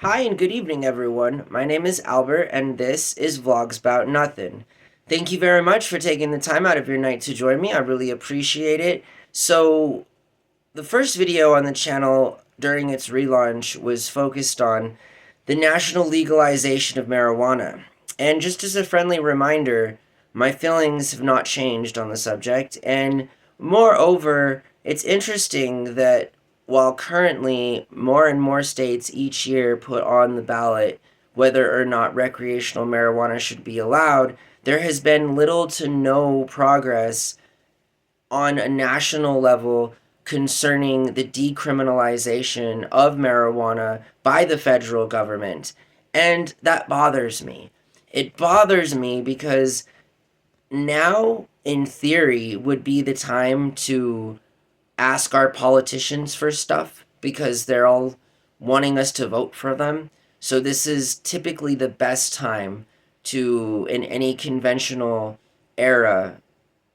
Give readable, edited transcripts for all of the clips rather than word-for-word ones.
Hi and good evening, everyone. My name is Albert, and this is VlogsBoutNothin. Thank you very much for taking the time out of your night to join me. I really appreciate it. So, the first video on the channel during its relaunch was focused on the national legalization of marijuana. And just as a friendly reminder, my feelings have not changed on the subject, and moreover, it's interesting that while currently more and more states each year put on the ballot whether or not recreational marijuana should be allowed, there has been little to no progress on a national level concerning the decriminalization of marijuana by the federal government. And that bothers me. It bothers me because now, in theory, would be the time to ask our politicians for stuff because they're all wanting us to vote for them. So, this is typically the best time to, in any conventional era,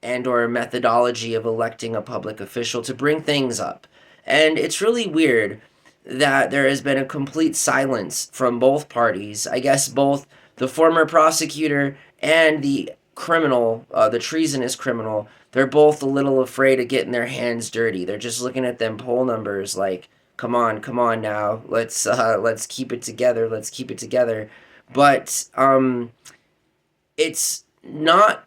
and or methodology of electing a public official to bring things up. And it's really weird that there has been a complete silence from both parties. I guess both the former prosecutor and the criminal, the treasonous criminal, they're both a little afraid of getting their hands dirty. They're just looking at them poll numbers like, come on now, let's keep it together, let's keep it together. But it's not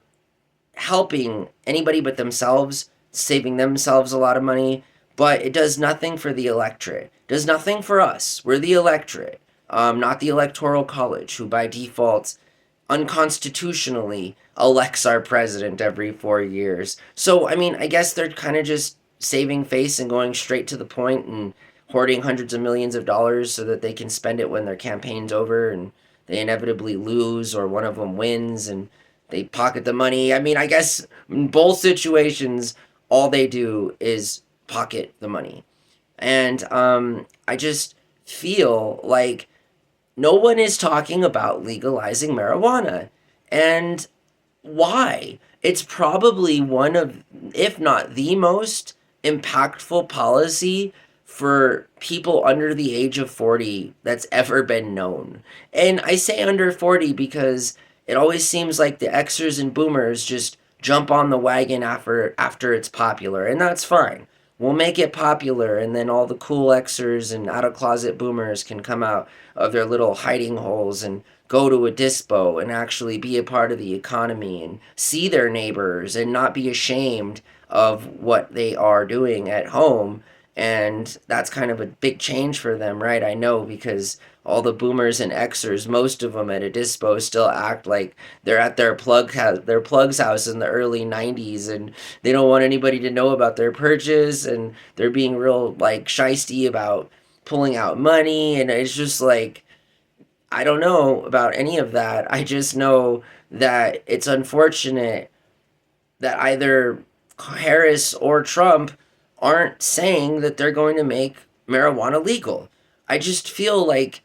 helping anybody but themselves, saving themselves a lot of money, but it does nothing for the electorate. It does nothing for us. We're the electorate, not the electoral college, who by default unconstitutionally elects our president every 4 years. So, I mean, I guess they're kind of just saving face and going straight to the point and hoarding hundreds of millions of dollars so that they can spend it when their campaign's over and they inevitably lose or one of them wins and they pocket the money. I mean, I guess in both situations, all they do is pocket the money. And I just feel like no one is talking about legalizing marijuana. And why? It's probably one of, if not the most impactful policy for people under the age of 40 that's ever been known. And I say under 40 because it always seems like the Xers and boomers just jump on the wagon after it's popular, and that's fine. We'll make it popular, and then all the cool Xers and out of closet boomers can come out of their little hiding holes and go to a dispo and actually be a part of the economy and see their neighbors and not be ashamed of what they are doing at home. And that's kind of a big change for them, right? I know, because all the boomers and Xers, most of them at a dispo still act like they're at their plug's house in the early 90s, and they don't want anybody to know about their purchase, and they're being real like shisty about pulling out money. And it's just like, I don't know about any of that. I just know that it's unfortunate that either Harris or Trump aren't saying that they're going to make marijuana legal. I just feel like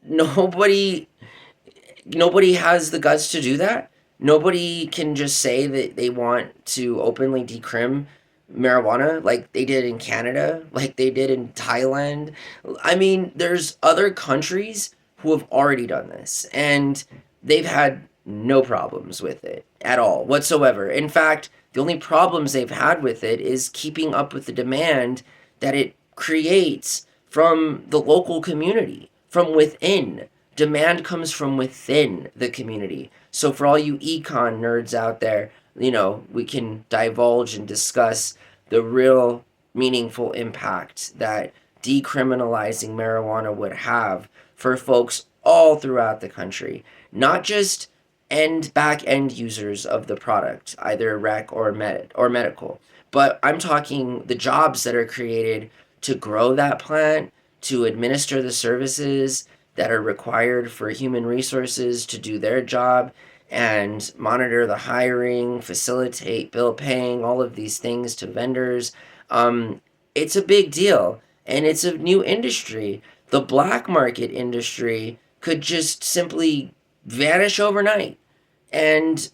nobody nobody has the guts to do that. Nobody can just say that they want to openly decrim marijuana like they did in Canada, like they did in Thailand. I mean, there's other countries who have already done this and they've had no problems with it at all whatsoever. In fact, the only problems they've had with it is keeping up with the demand that it creates from the local community, from within. Demand comes from within the community. So for all you econ nerds out there, we can divulge and discuss the real meaningful impact that decriminalizing marijuana would have for folks all throughout the country, not just back end users of the product, either rec or medical, but I'm talking the jobs that are created to grow that plant, to administer the services that are required for human resources to do their job and monitor the hiring, facilitate bill paying, all of these things to vendors. It's a big deal and it's a new industry. The black market industry could just simply vanish overnight. And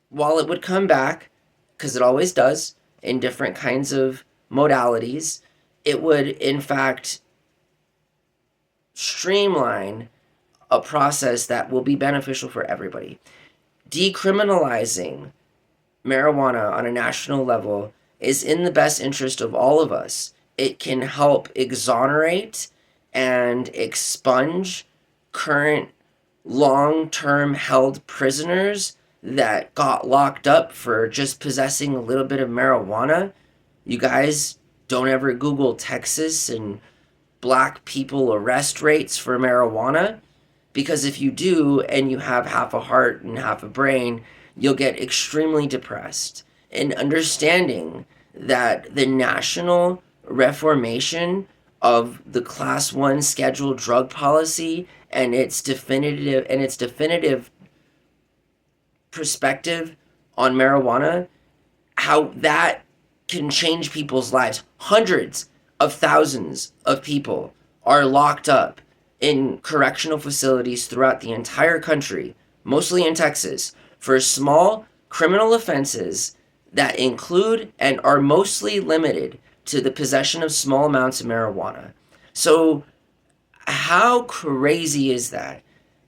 while it would come back, because it always does, in different kinds of modalities, it would in fact streamline a process that will be beneficial for everybody. Decriminalizing marijuana on a national level is in the best interest of all of us. It can help exonerate and expunge current long-term held prisoners that got locked up for just possessing a little bit of marijuana. You guys don't ever Google Texas and black people arrest rates for marijuana, because if you do and you have half a heart and half a brain, you'll get extremely depressed. And understanding that the national reformation of the class 1 scheduled drug policy and its definitive perspective on marijuana, how that can change people's lives. Hundreds of thousands of people are locked up in correctional facilities throughout the entire country, mostly in Texas, for small criminal offenses that include and are mostly limited to the possession of small amounts of marijuana. So how crazy is that?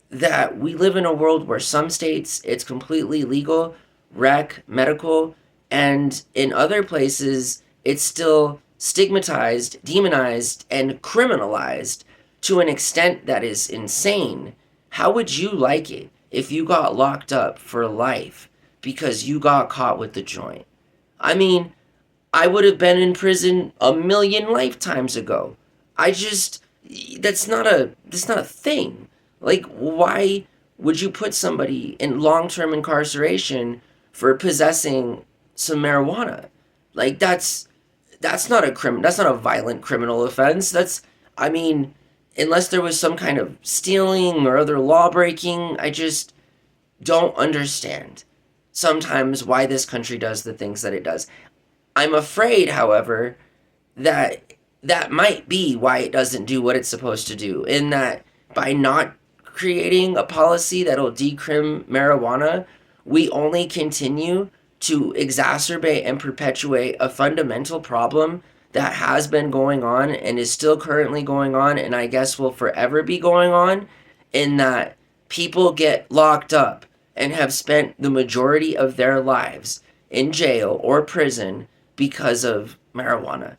That we live in a world where some states it's completely legal, rec, medical, and in other places it's still stigmatized, demonized, and criminalized to an extent that is insane. How would you like it if you got locked up for life because you got caught with the joint? I mean, I would have been in prison a million lifetimes ago. That's not a thing. Like, why would you put somebody in long-term incarceration for possessing some marijuana? Like, that's not a violent criminal offense. I mean, unless there was some kind of stealing or other law breaking, I just don't understand sometimes why this country does the things that it does. I'm afraid, however, that might be why it doesn't do what it's supposed to do, in that by not creating a policy that'll decrim marijuana, we only continue to exacerbate and perpetuate a fundamental problem that has been going on and is still currently going on, and I guess will forever be going on, in that people get locked up and have spent the majority of their lives in jail or prison because of marijuana.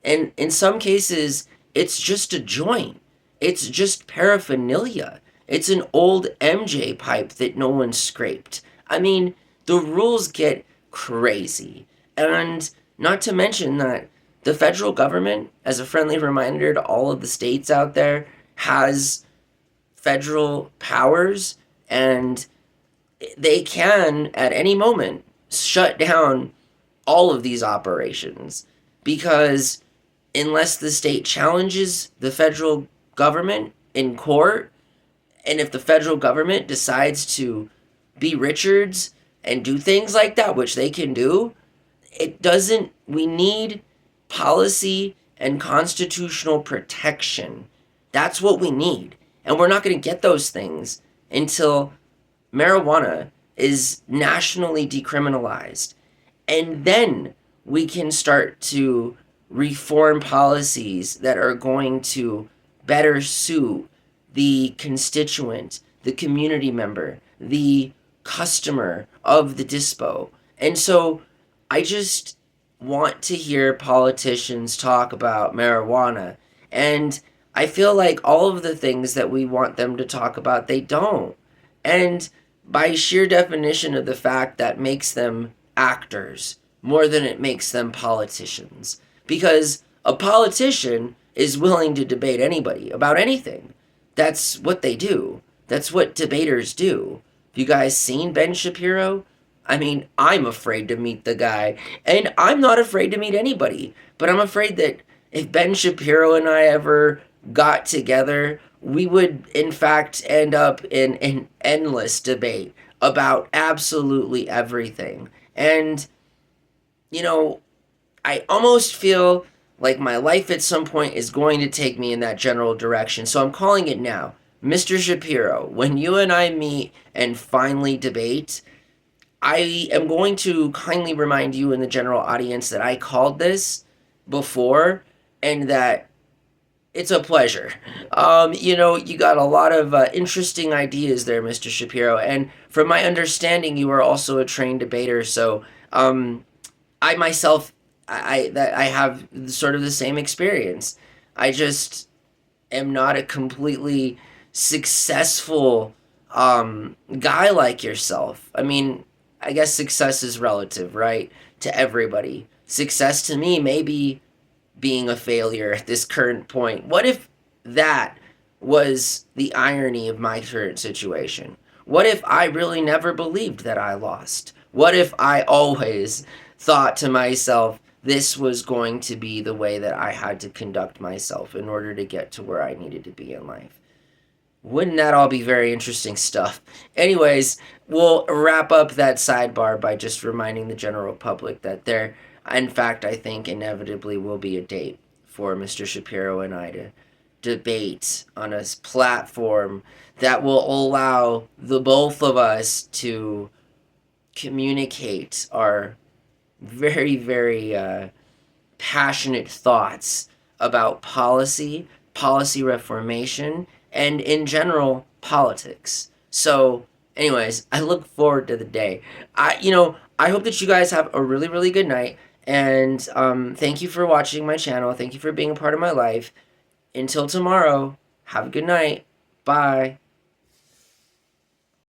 And in some cases, it's just a joint. It's just paraphernalia. It's an old MJ pipe that no one scraped. I mean, the rules get crazy. And not to mention that the federal government, as a friendly reminder to all of the states out there, has federal powers, and they can, at any moment, shut down all of these operations. Because unless the state challenges the federal government in court, and if the federal government decides to be Richards and do things like that, which they can do, we need policy and constitutional protection. That's what we need. And we're not going to get those things until marijuana is nationally decriminalized. And then we can start to reform policies that are going to better suit the constituent, the community member, the customer of the dispo. And so I just want to hear politicians talk about marijuana. And I feel like all of the things that we want them to talk about, they don't. And by sheer definition of the fact that makes them actors more than it makes them politicians. Because a politician is willing to debate anybody about anything. That's what they do. That's what debaters do. Have you guys seen Ben Shapiro? I mean, I'm afraid to meet the guy. And I'm not afraid to meet anybody. But I'm afraid that if Ben Shapiro and I ever got together, we would, in fact, end up in an endless debate about absolutely everything. And, I almost feel like my life at some point is going to take me in that general direction. So I'm calling it now. Mr. Shapiro, when you and I meet and finally debate, I am going to kindly remind you in the general audience that I called this before, and that It's a pleasure. You got a lot of interesting ideas there, Mr. Shapiro. And from my understanding, you are also a trained debater. So I myself, I have sort of the same experience. I just am not a completely successful guy like yourself. I mean, I guess success is relative, right? To everybody. Success to me may be being a failure at this current point. What if that was the irony of my current situation? What if I really never believed that I lost? What if I always thought to myself, this was going to be the way that I had to conduct myself in order to get to where I needed to be in life? Wouldn't that all be very interesting stuff? Anyways, we'll wrap up that sidebar by just reminding the general public that there, in fact, I think inevitably will be a date for Mr. Shapiro and I to debate on a platform that will allow the both of us to communicate our very, very passionate thoughts about policy reformation, and in general, politics. So, anyways, I look forward to the day. I hope that you guys have a really, really good night. And thank you for watching my channel. Thank you for being a part of my life. Until tomorrow, have a good night. Bye.